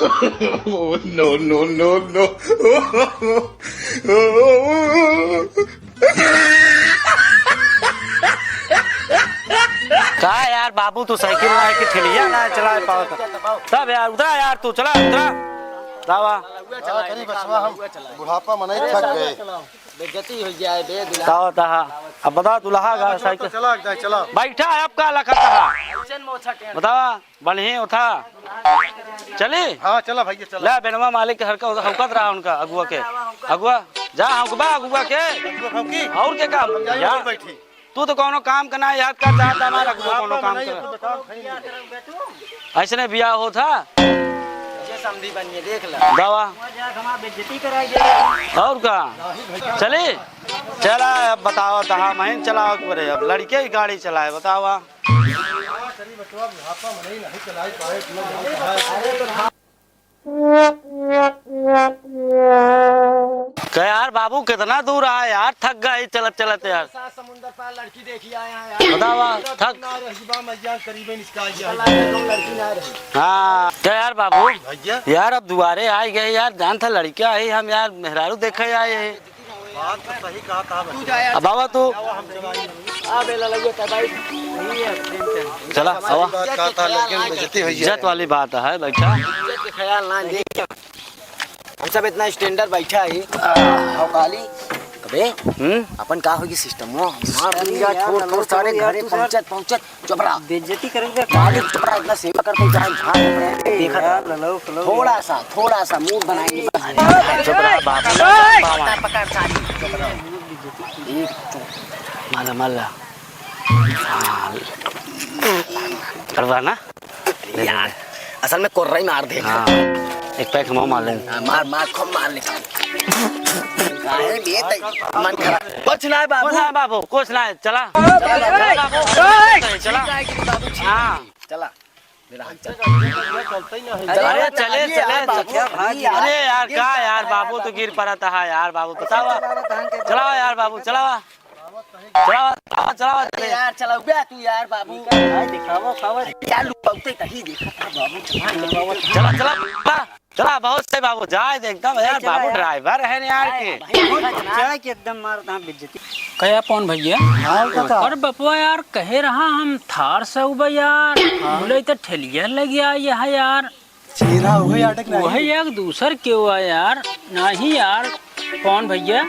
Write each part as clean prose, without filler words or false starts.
No, no, no, no. कहा यार बाबू तू साइकिल ना कि ठेलिया ना चला पाओ तब यार उतरा यार तू चला उतरा दावा बुढ़ापा मनाई थक गए बेइज्जती हो जाए बे दुल्हा तावा तहा अब बता दुल्हा गा साइकिल चला चला बैठा है आपका लखा तहा बतावा बढ़िया उठा चली हाँ चला भैया चला ले बेनवा मालिक के हरकत रहा उनका अगुआ के अगुआ जा हकबा अगुआ के और के काम यार बैठी तू तो कोनो काम करना याद कर चाहता हमारा कोनो काम कर ऐसे ने बियाह हो था समधी बनिए देख ला दवा बेइज्जती कराई दे और का चली चला अब बताओ तहा महीन चलाओ परे अब लड़के की गाड़ी चलाए बतावा क्या यार बाबू कितना दूर आया यार थक गए चलत चलत यार समुद्र पार लड़की देखी आए हैं बतावा थक हाँ क्या यार बाबू यार अब दुबारे आए गए यार जान था लड़कियां आई हम यार मेहरारू देखे आए हैं बात तो सही कहा था अब बाबा तू चला हवा इज्जत वाली बात है बैठा ख्याल ना देख हम सब इतना स्टैंडर्ड बैठा है काली अबे अपन का होगी सिस्टम वो मार दिया छोड़ सारे घरे पहुंचत चुपड़ा बेइज्जती करेंगे काली चुपड़ा इतना सेवा करते जाए देखा थोड़ा सा मूड बनाएंगे चुपड़ा बाबू पकड़ सारी माला माला करवा ना यार असल में कोर्रा ही मार दे हाँ एक पैक हम मार लेंगे मार खूब मार ले मन खराब कुछ ना है बाबू बाबू कुछ ना है चला चला हाँ चला अरे चले अरे यार क्या यार बाबू तो गिर पड़ा था यार बाबू बताओ चलाओ यार बाबू चलाओ चलाओ यार चलाओ बे तू यार बाबू दिखाओ खाओ क्या लुकाते कहीं देखा था बाबू चला चला चला बहुत से बाबू जाए एकदम यार बाबू ड्राइवर है यार के एकदम मारता बेइज्जती कया कौन भैया और बपुआ यार कहे रहा हम थार से उबा यार बोले तो ठेलिया लग गया यह यार वही एक दूसर क्यों है यार नहीं यार कौन भैया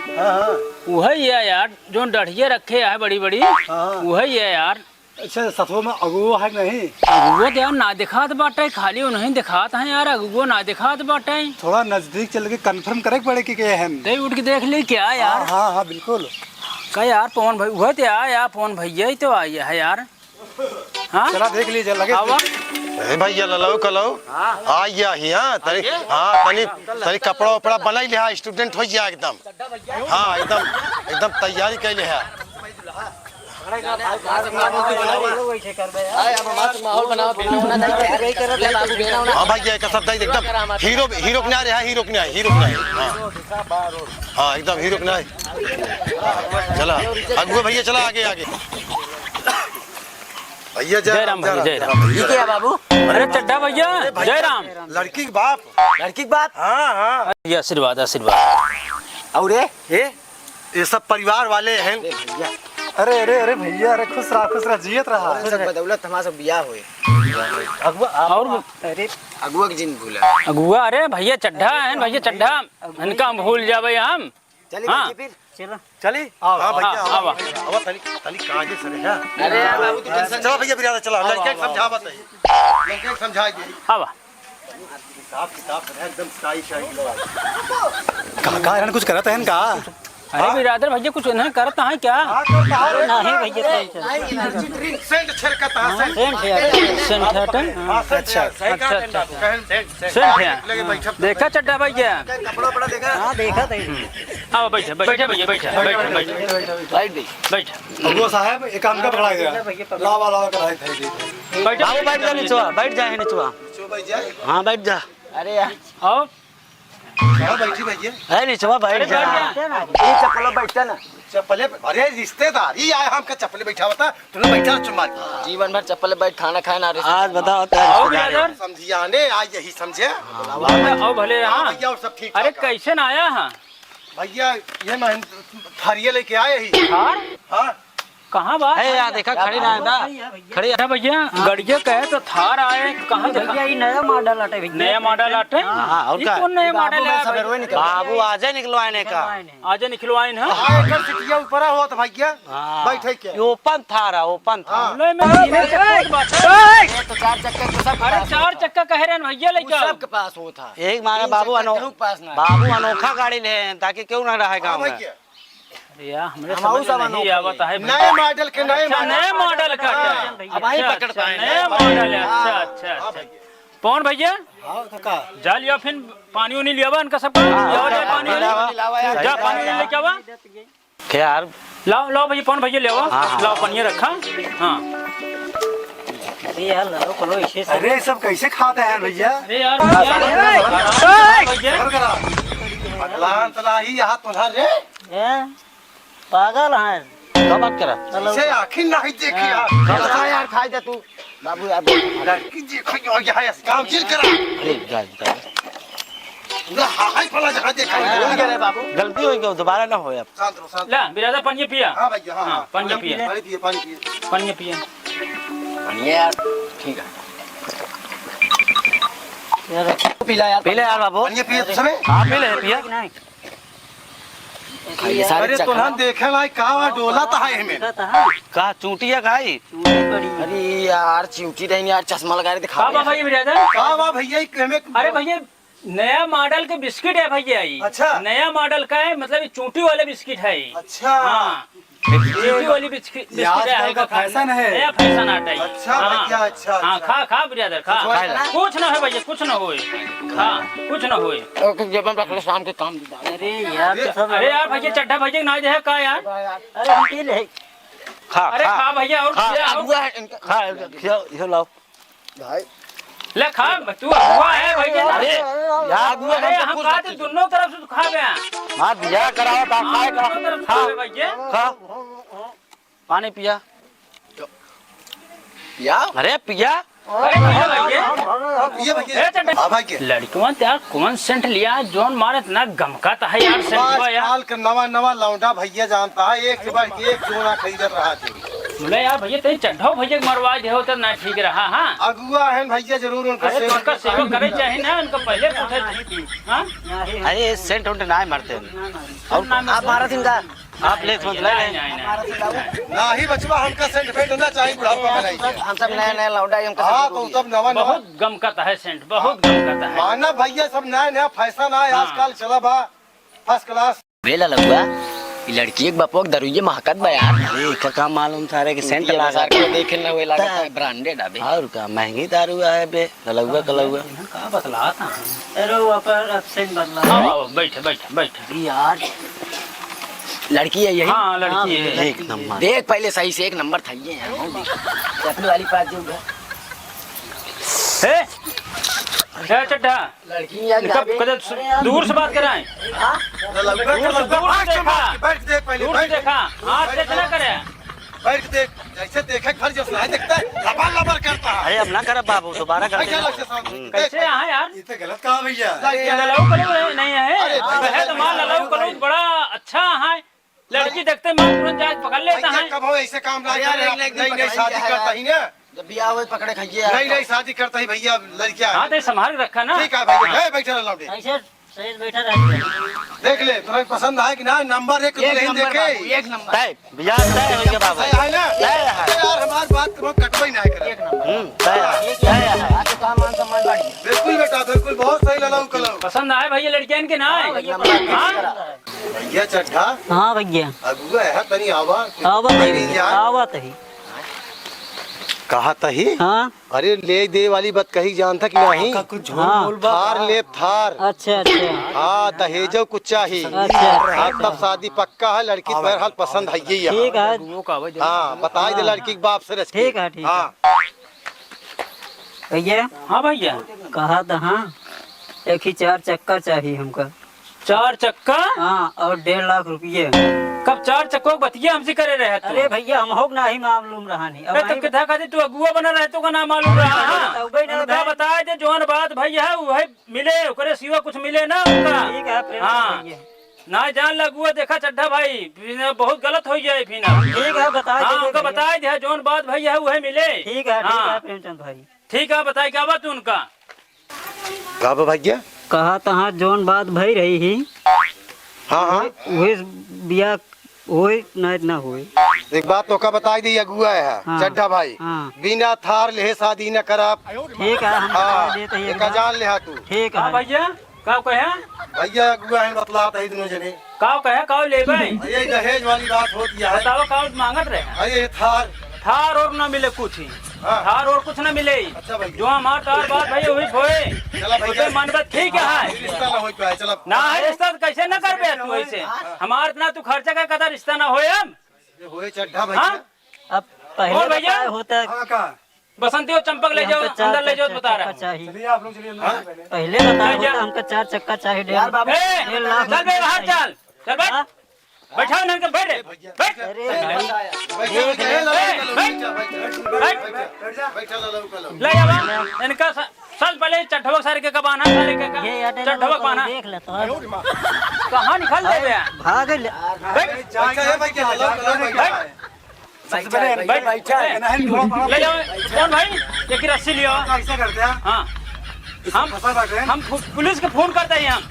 वही है यार जो डढ़िया रखे है बड़ी बड़ी वही है यार अच्छा सफो में अगुआ है नहीं अगुआ तो यार ना दिखात बाटे खाली उन्हें दिखात है यार अगुआ ना दिखात बाटे थोड़ा नजदीक चल के कंफर्म करे पड़े कि हैं ते उठ के देख ले क्या यार हाँ बिल्कुल क्या यार पवन भाई वह तो यार पवन भैया ही तो आई है यार हाँ चला देख लीजिए लगे भैया ललो कलो आ गया ही हाँ तनी कपड़ा उपड़ा बनाई ले स्टूडेंट हो गया एकदम हाँ एकदम तैयारी कर ले है हाँ भैया एक शब्द एकदम हीरो के ना हीरो के ना हाँ एकदम हीरो के ना चला अगुआ भैया चला आगे भैया जयराम भैया जयराम ठीक है बाबू अरे चड्डा भैया जयराम लड़की के बाप हाँ ये आशीर्वाद और ये सब परिवार वाले हैं अरे भैया अरे खुश रहा जियत रहा सब बदौलत हमारा सब बियाह हुए और अरे अगुआ की जिन भूला अगुआ अरे भैया चड्ढा है भैया चड्ढा इनका भूल जावे हम चलिए हाँ फिर चली हाँ भैया अब तनी काजे सरे है अरे यार बाबू तू टेंशन चलो भैया बिरादर चला लड़के को समझा बताइए लड़के को समझा दे आवा किताब है एकदम स्टाइल कहा कुछ करता है इनका अरे बिरादर भैया कुछ नहीं करता है क्या नहीं भैया सेंट छिड़कता है देखा चड्डा भैया कपड़ा बड़ा देखा हाँ देखा था आओ बैठे भैया बैठ अगुआ साहब एक काम का पकड़ा गया लावा कराई थी बाबू बैठ जा नीचवा बैठ जा नीचवा हाँ बैठ जा अरे यार आओ बैठी भैया है नीचवा बैठ जा ये चप्पल बैठता ना चप्पले अरे रिश्तेदारी आए हमका चप्पले बैठा बता तूने बैठा चुम्मा जीवन भर चप्पल बैठ खाना खाए ना आज बताओ आओ बिरादर समझिया ने आज यही समझे आओ भले हाँ यहाँ भैया और सब ठीक अरे ठाक है। कैसे ना आया है भैया ये मैं थारिये लेके आए ही थार हाँ कहाँ बात है यार देखा खड़ी ना था खड़ी अरे भैया गड़िया कहे तो थार आए कहाँ भैया ये नया मॉडल आटे भैया नया मॉडल आटे हाँ, और ये क्या? कौन नया मॉडल है सब भाई? बाबू आज ही निकलवाने का आज निकलवाए ना एकर सिटिया ऊपर हुआ तो भैया बैठे के ये ओपन था रहा ओपन था ले मैं सीने से कोई बात है। तो 4 चक्कर तो सब अरे 4 चक्का कह रहे हैं भैया लेके आओ। सबके पास हो था एक माना बाबू केहू के पास ना बाबू अनोखा गाड़ी ले हैं, ताकि क्यों ना रहे हाँ गाँव में भैया अरे यार हमरे हमाऊ समझ सब में नहीं अनोखा आवता है नए मॉडल के नए अच्छा नए मॉडल का अब वहीं अच्छा, पकड़ अच्छा, पाए नया मॉडल है अच्छा अच्छा अच्छा कौन भैया जा लिया फिर पानी उनी लिया इनका सबका जाओ जाओ पानी उनी जा पानी उनी लेके आवा क्या यार लाओ लाओ भैया कौन भैया ले आओ लाओ पनिया रखा हाँ ये यार लो कलो इसे से अरे सब कैसे खाते हैं भैया अरे यार भैया अगलान तलाही यहाँ तुल्हा रे पागल है कब बात करा इसे आखिर नहीं देखी यार खाई दे तू बाबू यार लड़की देखो जो यहाँ काम चिल करा अरे जा पूरा हाई फला जगह देखा भूल गए बाबू गलती हो गई दोबारा ना हो अब शांत रहो शांत ला बिरादर पनिया पिया हाँ भैया हाँ हाँ, पानी पिए। पानी पिए पानी पिए पनिया पिया बढ़िया यार ठीक है पिला यार पीले यार बाबू पानी पिए तो सबे हाँ पीले पिया नहीं खाइए सारे अरे तुल्हा देखे लाई का डोला तो है हमें कहा चूटिया खाई अरे यार चिंटी नहीं यार चश्मा लगा रहे कहा दिखा भैया बिरादर का वाह भैया ये हमें अरे भैया नया मॉडल के बिस्किट है भैया ये अच्छा। नया मॉडल का है मतलब ये चूंटी वाले बिस्किट है ये अच्छा हाँ चूंटी वाली बिस्किट ये आजकल का फैशन है। नया फैशन आता है अच्छा हाँ। भैया अच्छा हाँ अच्छा। खा ब्रदर खा कुछ ना है भैया कुछ ना होए खा कुछ ना होए जब हम रख शाम के काम दी अरे यार तो सब अरे यार भैया चड्ढा भैया ना दे का यार अरे हम पी ले खा अरे खा भैया और खिया और- अबुआ है इनका खा ये लाओ भाई ले खा तू हुआ है भैया अरे यार अरे हम खा तो दोनों तरफ से खा गया हाँ दिया कराओ ता खाए दोनों तरफ से खा खा भैया खा पानी पिया या अरे पिया अरे भैया ये भैया ए चड्ढा हाँ भैया लड़कियों यार कौन सेंट लिया जोन मारे इतना गमकाता है यार सेंट यार आजकल का नवा नवा लौंडा भैया जानता है एक के बाद एक जोना खरीद रहा थे बोले यार भैया तेरी चड्ढा भैया मरवा दे हो तो ना ठीक रहा हाँ अगुआ है भैया जरूर उनका अरे सेवा उनका सेवा करे चाहिए ना उनका पहले पूछे हाँ अरे सेंट उंट ना मारते और नाम आप भारत इनका आप ले समझ ले नहीं नहीं ना ही बचवा हमका सेंट फेंट होना चाहिए बुढ़ापा में नहीं हम सब नया नया लौंडा हम हाँ तो सब नवा नवा बहुत गमकाता है सेंट बहुत गमकाता है माना भैया सब नया नया फैशन आए आजकल चला बा फर्स्ट क्लास बेला लगुआ ये लड़की एक बपोक दरुये महकत बा यार अरे का काम मालूम सारे के सेंट ये लगा बाजार के देखे ना हुए लागत है ब्रांडेड अबे और का महंगी दारू है बे ललौआ कलौआ का बतलाता है अरे वो पर एब्सेंट बदला आओ बैठे बैठे बैठे यार लड़की है यही हाँ लड़की है एक नंबर देख पहले सही से एक नंबर था ये अपनी वाली पास जो ए चड्ढा लड़की यार कब कदर दूर से बात कराएं बैठ देख पहले दूर से देखा हाथ से ना करे बैठ देख जैसे देखे घर जो सुनाई देखता है लबर लबर करता है अरे अब ना कर बाबू दोबारा कर ऐसा लगता है सामने। कैसे यहाँ यार ये तो गलत कहा भैया ललाऊ कलू नहीं है शहद माँ ललाऊ कलू बड़ा अच्छा है लड़की देखते माँ तुरंत जाके पकड़ लेता भैया है कब हो ऐसे काम ना यार, करे एक नई नई दिन शादी पकड़ करता ही ना जब बियाह हुए पकड़े खाइए नई नई शादी करता ही भैया लड़कियां हाँ तो संभाल के रखा ना ठीक है भैया है बैठा लौटे ऐसे सही बैठा रहते देख ले तुम्हें पसंद आए कि ना नंबर एक दुल्हन देखे एक नंबर तय बियाह तय हो गया बाबू है ना यार हमारी बात तुम कटवाई ना करे तय है आज का मान सम्मान बढ़ी बिल्कुल बेटा बिल्कुल बहुत सही ललाऊ कलो पसंद आए भैया लड़कियन के ना हाँ भैया चड्ढा हाँ भैया अगुआ है तनी आवा आवत है आवत है कहा तही हाँ अरे ले दे वाली बात कही जानता कि नहीं कुछ हाँ थार ले थार अच्छा अच्छा हाँ दहेजो कुछ चाहिए अच्छा हाँ तब शादी पक्का है लड़की तो बहरहाल पसंद है ही ठीक है हाँ बताई दे लड़की के बाप से रच के। ठीक है, ठीक है। हाँ भैया हाँ भैया कहा था हाँ एक ही 4 चक्का चाहिए हमको 4 चक्का हाँ और 1.5 लाख रुपये कब 4 चक्को बतिया हमसे करे रहे तू। अरे भैया हम हो ना ही मालूम रहा नहीं अरे तो किथा खातिर तू अगुआ बना रहे तो का ना मालूम रहा। हाँ ना बता दे जोन बात भैया वही मिले ओकरे सिवा कुछ मिले ना उनका। ठीक है प्रेम हाँ भैया। ना जान लगुआ देखा चड्ढा भाई फिर बहुत गलत हो जाए फिर। ठीक है बता हाँ दे उनका बता दे जोन बात भैया है वही मिले। ठीक है हाँ प्रेमचंद भाई। ठीक है बताई क्या बात उनका। का भैया? कहा तहाँ जोन बात भई रही ही हाँ हाँ वही बिया होए ना होए। एक बात तो का बताई दी अगुआ है हाँ। चड्ढा भाई हाँ। बिना थार ले शादी न करब। ठीक है हम हाँ बता देते हैं एक जान ले तू। ठीक हाँ है भैया का कहे भैया अगुआ है बतलाता ही दोनों जने। का कहे का ले भाई ये दहेज वाली बात होती है। बताओ का मांगत रहे। अरे थार थार और ना मिले कुछ ही। हाँ। थार और कुछ ना मिले। अच्छा भैया। जो हमार तार बात भैया वही होए। चला भैया। उसके मन बात ठीक है। रिश्ता ना हो पाए चला। ना है रिश्ता तो कैसे न कर बे तू ऐसे। हमार इतना तू खर्चा का कदा रिश्ता ना होए हम। ये होए चड्ढा हाँ भैया। अब पहले और भैया? बताया होता हाँ का बसंती और चंपक ले जाओ अंदर ले जाओ बता रहा। चाहिए चलिए आप लोग चलिए अंदर पहले। पहले बताया होता हमको 4 चक्का चाहिए। यार बाबू ए, 1.5 लाख चल बे बाहर चल चल बैठ हाँ? बैठा नहीं तो बैठ बैठ अरे भाई बैठ बैठ जा। ले जाओ इनका चल पहले चढ़वक सारे के कबाना सारे के का ये याद चढ़वक बाना देख ले तो कहां निकल ले बे भाग ले। सबसे पहले बैठ बैठा है। ले जाओ कौन भाई ये की रस्सी लियो। ऐसा करते हैं हाँ फंसा रखे हैं। हम पुलिस को फोन करते हैं हम